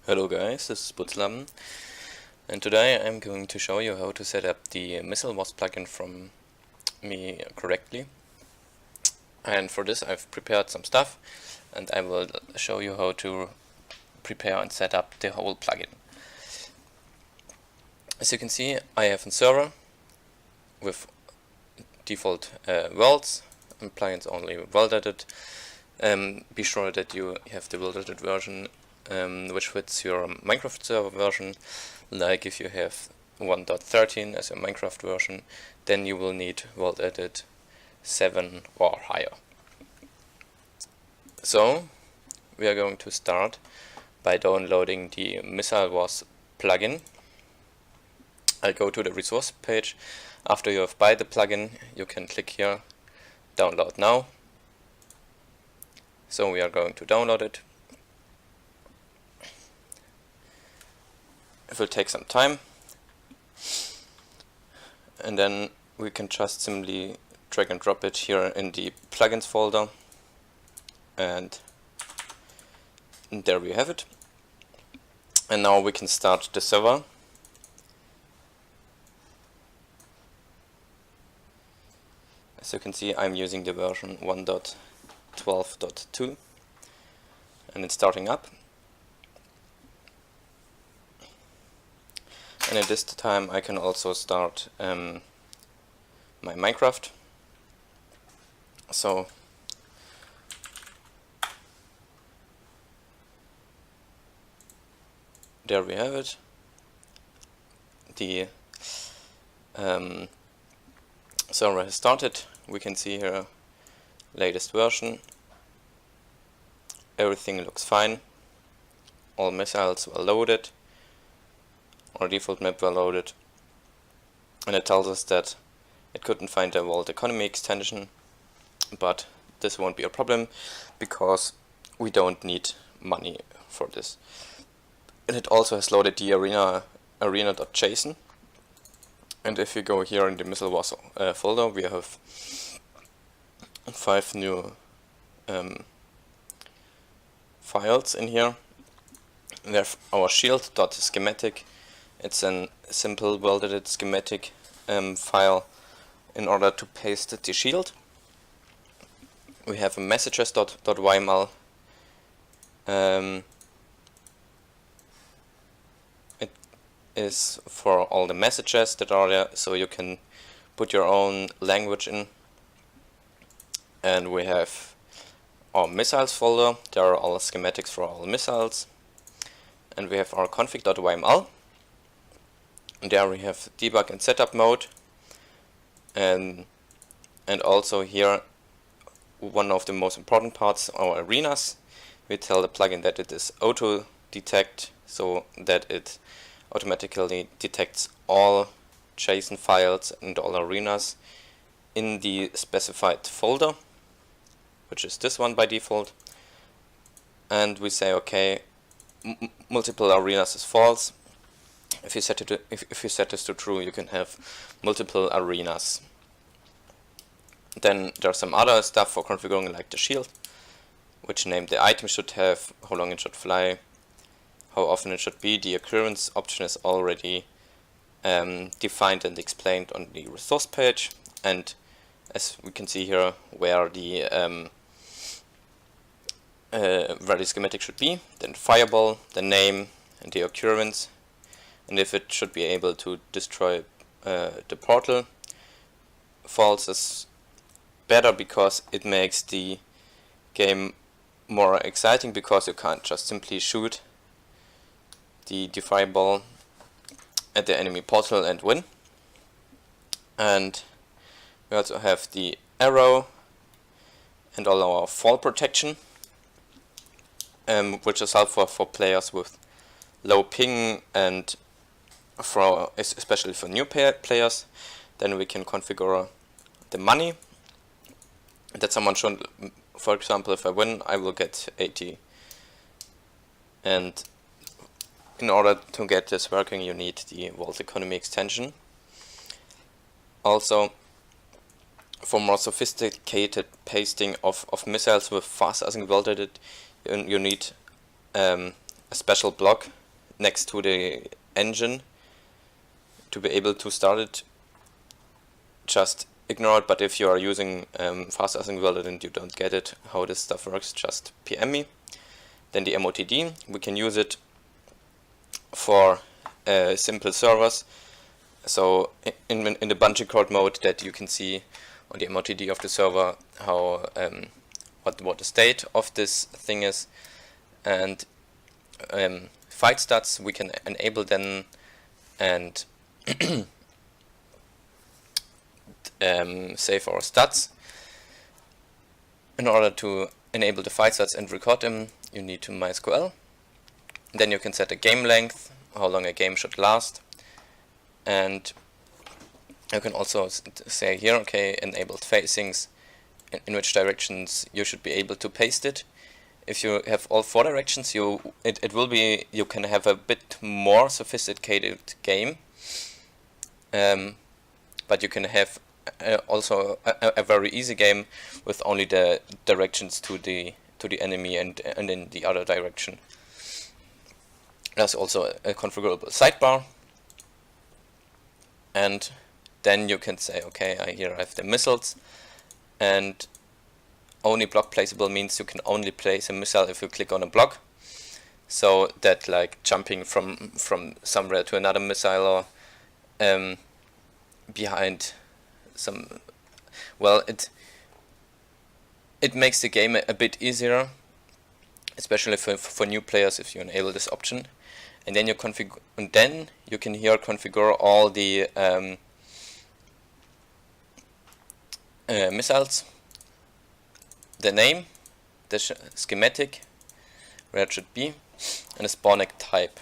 Hello guys, this is Butzlam, and today I'm going to show you how to set up the MissileWars plugin from me correctly. And for this I've prepared some stuff, and I will show you how to prepare and set up the whole plugin. As you can see, I have a server with default worlds, and plugins only world-edited. Be sure that you have the world-edited version which fits your Minecraft server version. Like if you have 1.13 as a Minecraft version, then you will need world-edit 7 or higher. So we are going to start by downloading the MissileWars plugin. I'll go to the resource page. After you have bought the plugin, you can click here, download now. So we are going to download it. It will take some time, and then we can just simply drag and drop it here in the plugins folder, and there we have it. And now we can start the server. As you can see, I'm using the version 1.12.2 and it's starting up. And at this time I can also start my Minecraft. So there we have it. The server has started. We can see here latest version. Everything looks fine. All missiles were loaded. Our default map were loaded, and it tells us that it couldn't find a world economy extension, but this won't be a problem because we don't need money for this. And it also has loaded the arena.json, and if you go here in the MissileWars folder, we have 5 new files in here. We have our shield.schematic. It's a simple world-edited schematic file in order to paste the shield. We have a messages.yml. It is for all the messages that are there, so you can put your own language in. And we have our missiles folder. There are all schematics for all missiles. And we have our config.yml. There we have debug and setup mode, and also here one of the most important parts, our arenas. We tell the plugin that it is auto detect, so that it automatically detects all JSON files and all arenas in the specified folder, which is this one by default. And we say okay, multiple arenas is false. If you set this to true, you can have multiple arenas. Then there's some other stuff for configuring, like the shield, which name the item should have, how long it should fly, how often it should be. The occurrence option is already defined and explained on the resource page, and as we can see here, where the schematic should be, then fireball, the name, and the occurrence. And if it should be able to destroy the portal. False is better because it makes the game more exciting, because you can't just simply shoot the fireball at the enemy portal and win. And we also have the arrow and all our fall protection, which is helpful for players with low ping and especially for new players. Then we can configure the money that someone should, for example, if I win, I will get 80. And in order to get this working, you need the world economy extension. Also, for more sophisticated pasting of missiles with fast async world edit, you need a special block next to the engine to be able to start it, just ignore it. But if you are using fast async welded and you don't get it, how this stuff works, just PM me. Then the MOTD, we can use it for simple servers. So in the bungee cord mode that you can see on the MOTD of the server how what the state of this thing is, and fight stats we can enable then and save our stats. In order to enable the fight stats and record them, you need to MySQL. Then you can set a game length, how long a game should last, and you can also say here, okay, enabled facings, in which directions you should be able to paste it. If you have all 4 directions, it will be, you can have a bit more sophisticated game, but you can have also a very easy game with only the directions to the enemy and in the other direction. There's also a configurable sidebar, and then you can say, okay, here I have the missiles, and only block placeable means you can only place a missile if you click on a block, so that like jumping from somewhere to another missile or behind some, well, it makes the game a bit easier, especially for new players if you enable this option. And then you can here configure all the missiles, the name, the schematic, where it should be, and the spawn egg type,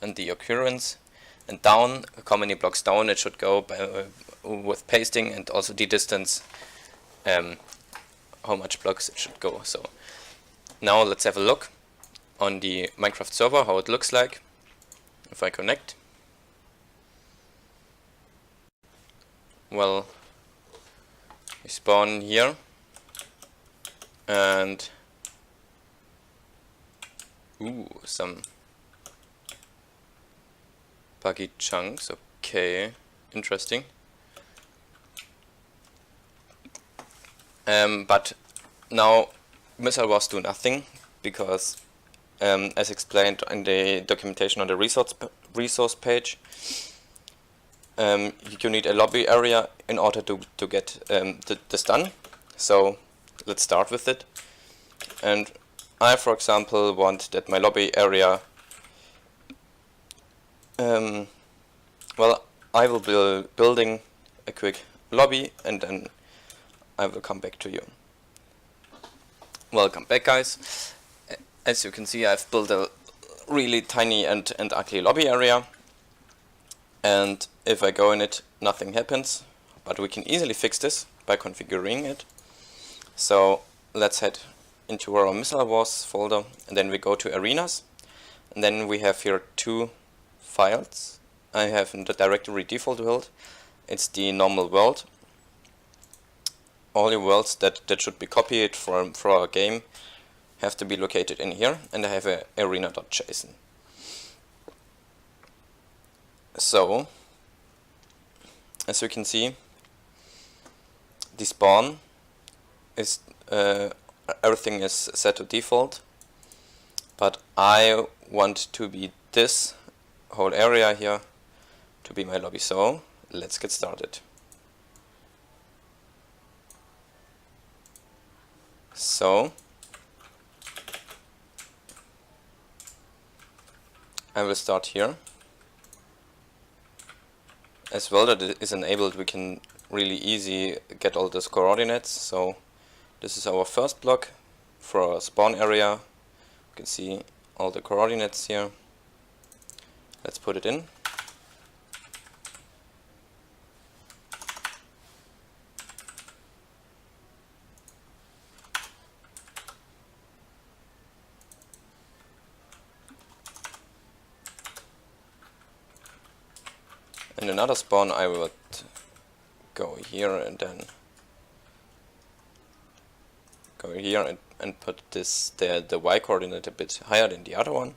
and the occurrence, and down, how many blocks down it should go by, with pasting, and also the distance, how much blocks it should go. So now let's have a look on the Minecraft server how it looks like if I connect. Well, we spawn here and some buggy chunks. Okay, interesting. But now MissileWars do nothing, because as explained in the documentation on the resource page, you need a lobby area in order to get this done. So let's start with it. And I, for example, want that my lobby area, well, I will be building a quick lobby and then I will come back to you. Welcome back, guys. As you can see, I've built a really tiny and ugly lobby area, and if I go in it, nothing happens, but we can easily fix this by configuring it. So let's head into our MissileWars folder, and then we go to arenas, and then we have here 2 files. I have in the directory default world, it's the normal world. All your worlds that should be copied for our game have to be located in here, and I have a arena.json. So, as you can see, the spawn is everything is set to default, but I want to be this whole area here to be my lobby. So let's get started. So I will start here. As well that it is enabled, we can really easy get all those coordinates. So this is our first block for our spawn area. You can see all the coordinates here. Let's put it in. In another spawn I would go here and then go here and put this the y coordinate a bit higher than the other one.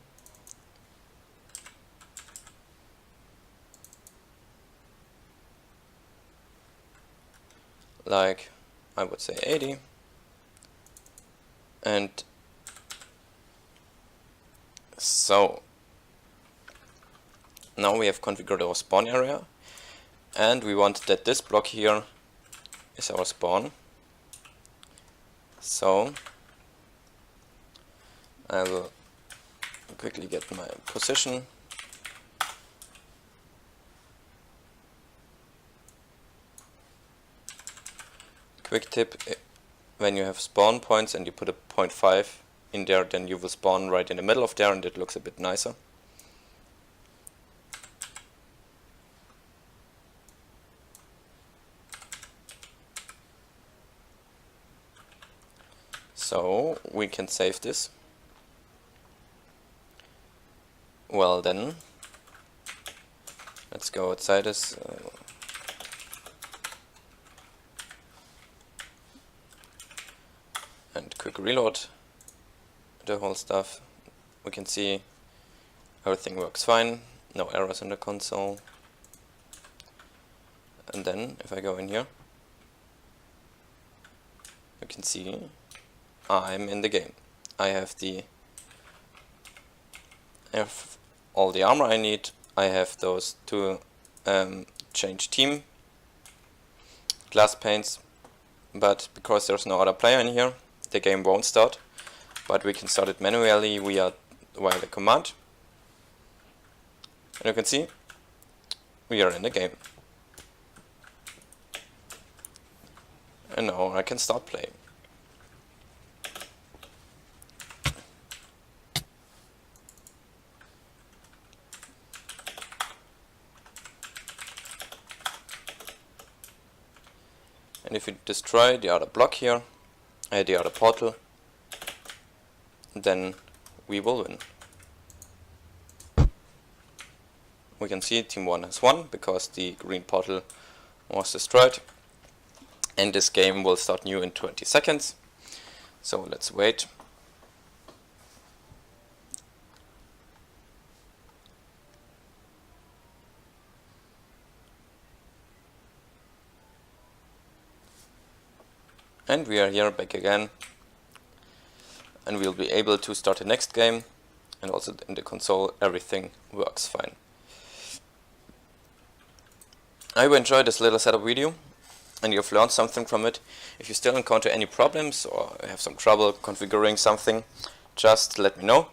like I would say 80, and so now we have configured our spawn area, and we want that this block here is our spawn. So I will quickly get my position. Quick tip, when you have spawn points and you put a 0.5 in there, then you will spawn right in the middle of there and it looks a bit nicer. So we can save this. Well then, let's go outside this. And quick reload the whole stuff. We can see everything works fine, no errors in the console. And then if I go in here, you can see I'm in the game. I have all the armor I need. I have those two change team glass panes, but because there's no other player in here, the game won't start, but we can start it manually via the command. And you can see we are in the game. And now I can start playing. And if you destroy the other block here, the other portal, then we will win. We can see Team 1 has won because the green portal was destroyed. And this game will start new in 20 seconds. So let's wait. And we are here back again, and we'll be able to start the next game, and also in the console everything works fine. I hope you enjoyed this little setup video and you've learned something from it. If you still encounter any problems or have some trouble configuring something, just let me know.